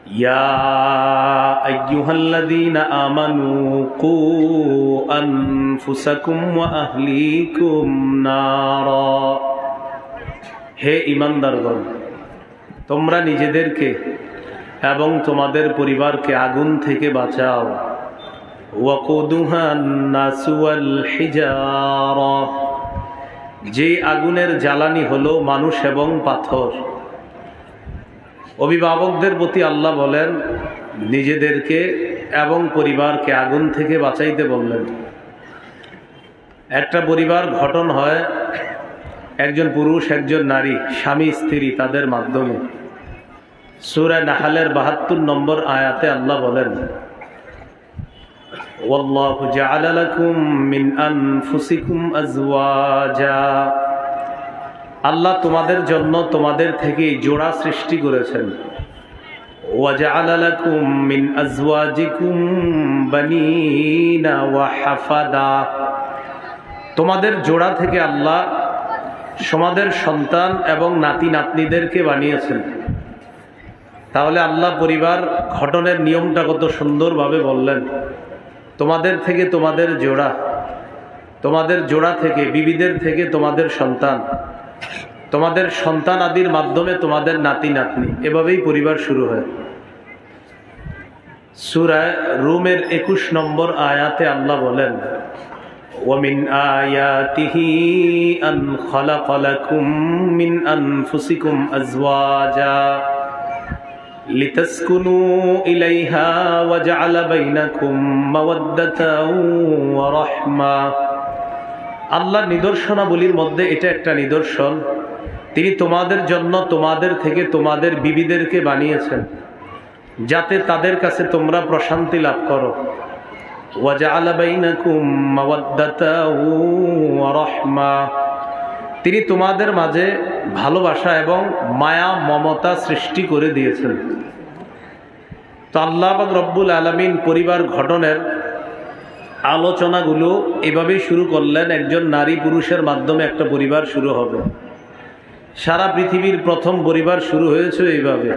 يا أيها الذين آمنوا قوا أنفسكم وأهليكم نارا হে ঈমানদারগণ, তোমরা নিজেদেরকে এবং তোমাদের পরিবারকে আগুন থেকে বাঁচাও। ওয়াকুদুহা আন-নাসু ওয়াল হিজারা, যে আগুনের জ্বালানি হলো মানুষ এবং পাথর। অভিভাবকদের প্রতি আল্লাহ বলেন নিজেদেরকে এবং পরিবারকে আগুন থেকে বাঁচাইতে বললেন। একটা পরিবার গঠন হয় একজন পুরুষ একজন নারী, স্বামী স্ত্রী, তাদের মাধ্যমে। সূরা নাহলের ৭২ নম্বর আয়াতে আল্লাহ বলেন ওয়াল্লাহু জাআলা লাকুম মিন আনফুসিকুম আজওয়াজা, আল্লাহ তোমাদের জন্য তোমাদের থেকে জোড়া সৃষ্টি করেছেন। ওয়া জাআলা লাকুম মিন আজওয়াজিকুম বানিনা ওয়া হাফাদা, তোমাদের জোড়া থেকে আল্লাহ তোমাদের সন্তান এবং নাতি নাতনিদেরকে বানিয়েছেন। তাহলে আল্লাহ পরিবার গঠনের নিয়মটা কত সুন্দরভাবে বললেন। তোমাদের থেকে তোমাদের জোড়া, তোমাদের জোড়া থেকে বিবিদের থেকে তোমাদের সন্তান, তোমাদের সন্তান আদির মাধ্যমে তোমাদের নাতি নাতনি, এভাবেই পরিবার শুরু হয়। সূরা রুমের ২১ নম্বর আয়াতে আল্লাহ বলেন وَمِنْ آيَاتِهِ أَنْ خَلَقَ لَكُم مِّنْ أَنفُسِكُمْ أَزْوَاجًا لِتَسْكُنُوا إِلَيْهَا وَجَعَلَ بَيْنَكُم مَّوَدَّةً وَرَحْمَةً, আল্লাহর নিদর্শনাবলীর মধ্যে এটা একটা নিদর্শন, তিনি তোমাদের জন্য তোমাদের থেকে তোমাদের বিবিদেরকে বানিয়েছেন যাতে তাদের কাছে তোমরা প্রশান্তি লাভ করো। وَجَعَلَ بَيْنَكُم مَّوَدَّةً وَرَحْمَةً, তিনি তোমাদের মাঝে ভালোবাসা এবং মায়া মমতা সৃষ্টি করে দিয়েছেন। তো আল্লাহ পাক রব্বুল আলামিন পরিবার গঠনের আলোচনাগুলো এভাবেই শুরু করলেন। একজন নারী পুরুষের মাধ্যমে একটা পরিবার শুরু হবে। সারা পৃথিবীর প্রথম পরিবার শুরু হয়েছে এইভাবে।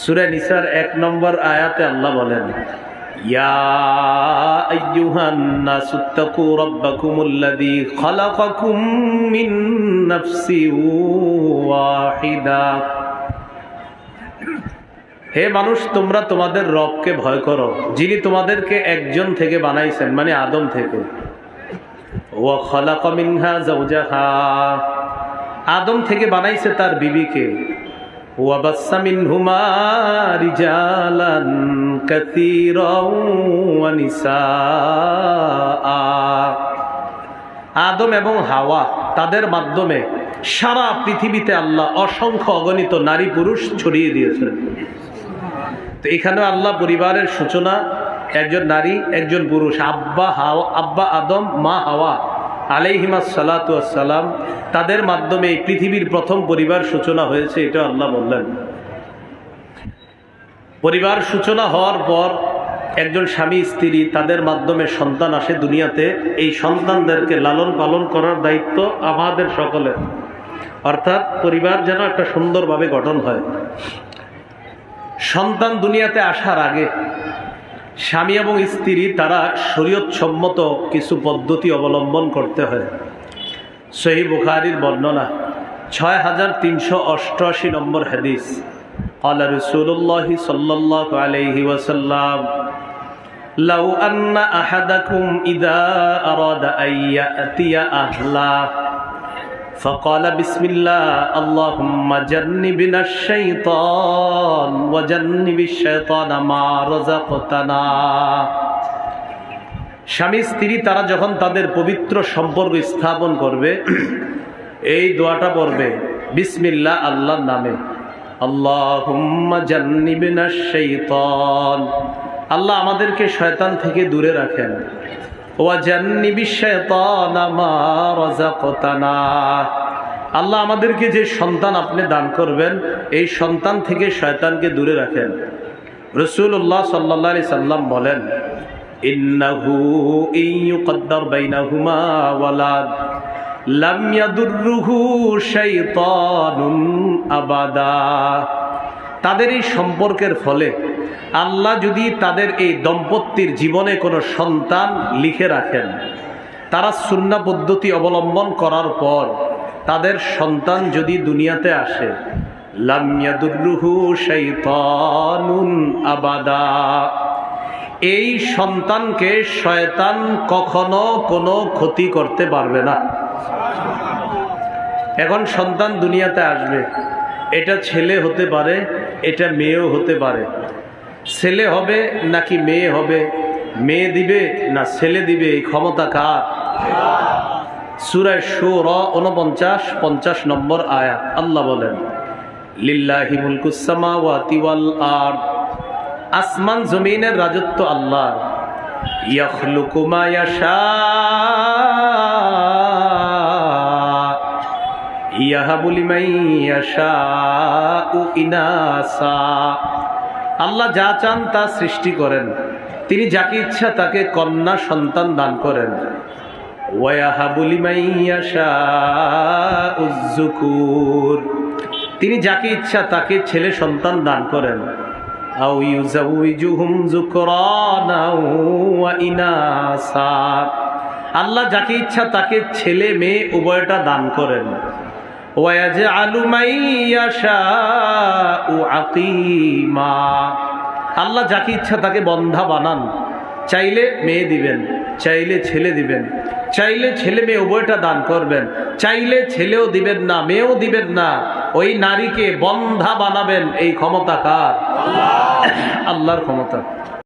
সূরা নিসার ১ নম্বর আয়াতে আল্লাহ বলেন ইয়া আইয়ুহান নাসুত্তাকু রাব্বাকুমুল্লাযী খালাকাকুম মিন নাফসিন ওয়াহিদা, হে মানুষ তোমরা তোমাদের রবকে ভয় করো যিনি তোমাদেরকে একজন থেকে বানাইছেন, মানে আদম থেকে। ওয়া খালাকা মিনহা যাওজাহা, আদম থেকে বানাইছে তার বিবিকে। ওয়া বাসসা মিনহুমা রিজালান কাসীরান ওয়া নিসাআ, আদম এবং হাওয়া তাদের মাধ্যমে সারা পৃথিবীতে আল্লাহ অসংখ্য অগণিত নারী পুরুষ ছড়িয়ে দিয়েছেন। তো এখানে আল্লাহ পরিবারের সূচনা একজন নারী একজন পুরুষ, আব্বা আদম মা হাওয়া আলাইহিমাস সালাতু ওয়াস সালাম, তাদের মাধ্যমে এই পৃথিবীর প্রথম পরিবার সূচনা হয়েছে, এটা আল্লাহ বললেন। পরিবার সূচনা হওয়ার পর একজন স্বামী স্ত্রী তাদের মাধ্যমে সন্তান আসে দুনিয়াতে। এই সন্তানদেরকে লালন পালন করার দায়িত্ব আমাদের সকলের, অর্থাৎ পরিবার যেন একটা সুন্দরভাবে গঠন হয়। সন্তান দুনিয়াতে আসার আগে স্বামী এবং স্ত্রী তারা শরীয়ত সম্মত কিছু পদ্ধতি অবলম্বন করতে হয়। সহিহ বুখারীর বর্ণনা ৬৩৮৮ নম্বর হাদিস, قال رسول الله صلى الله عليه وسلم لو أن أحدكم إذا أراد أن يأتي أهله فقال بسم الله اللهم جنبنا الشيطان وجنب الشيطان ما رزقتنا, স্বামী স্ত্রী তারা যখন তাদের পবিত্র সম্পর্ক স্থাপন করবে এই দোয়াটা পড়বে বিসমিল্লাহ, আল্লাহর নামে। আল্লাহুম্মা জান্নিবনাশ শাইতান, আল্লাহ আমাদেরকে শয়তান থেকে দূরে রাখেন। ওয়া জান্নিবিশ শাইতানা মা রাযাকতানা, আল্লাহ আমাদেরকে যে সন্তান আপনি দান করবেন এই সন্তান থেকে শয়তানকে দূরে রাখেন। রাসূলুল্লাহ সাল্লাল্লাহু আলাইহি সাল্লাম বলেন ইন্নাহু ইয়ুকদ্দার বাইনাহুমা ওয়ালাদ লাম ইয়াদুররুহু শাইতানুন আবাদা, তাদের এই সম্পর্কের ফলে আল্লাহ যদি তাদের এই দম্পতির জীবনে কোনো সন্তান লিখে রাখেন, তারা সুন্নাহ পদ্ধতি অবলম্বন করার পর তাদের সন্তান যদি দুনিয়াতে আসে, লাম ইয়াদুররুহু শাইতানুন আবাদা, এই সন্তানকে শয়তান কখনো কোনো ক্ষতি করতে পারবে না। এখন সন্তান দুনিয়াতে আসবে, এটা ছেলে হতে পারে, এটা মেয়েও হতে পারে। ছেলে হবে নাকি মেয়ে হবে, মেয়ে দিবে না ছেলে দিবে, এই ক্ষমতা কার? সূরা শূরা 49-50 নম্বর আয়াত আল্লাহ বলেন, লিল্লাহি মুলকুস সামাওয়াতি ওয়াল আরদ, আসমান জমিনের রাজত্ব আল্লাহর। ইয়াখলুকু মা ইয়াশা, ইয়াহাবু লিমান ইয়াশাউ ইনাসা, আল্লাহ যা চান তা সৃষ্টি করেন, তিনি যাকে ইচ্ছা তাকে কন্যা সন্তান দান করেন। ওয়ায়াহাবু লিমান ইয়াশাউ যুকুর, তিনি যাকে ইচ্ছা তাকে ছেলে সন্তান দান করেন। আও ইউজাউইজুহুম যুকরানা ওয়া ইনাসা, আল্লাহ যাকে ইচ্ছা তাকে ছেলে মেয়ে উভয়টা দান করেন। ওয়ায়াজআলু মান ইয়াশাউ আকিমা, আল্লাহ যাকে ইচ্ছা তাকে বন্ধা বানান, চাইলে মেয়ে দিবেন, চাইলে ছেলে দিবেন, চাইলে ছেলে মেয়ে উভয়টা দান করবেন, চাইলে ছেলেও দিবেন না মেয়েও দিবেন না, ওই নারীকে বন্ধা বানাবেন। এই ক্ষমতা কার? আল্লাহর ক্ষমতা।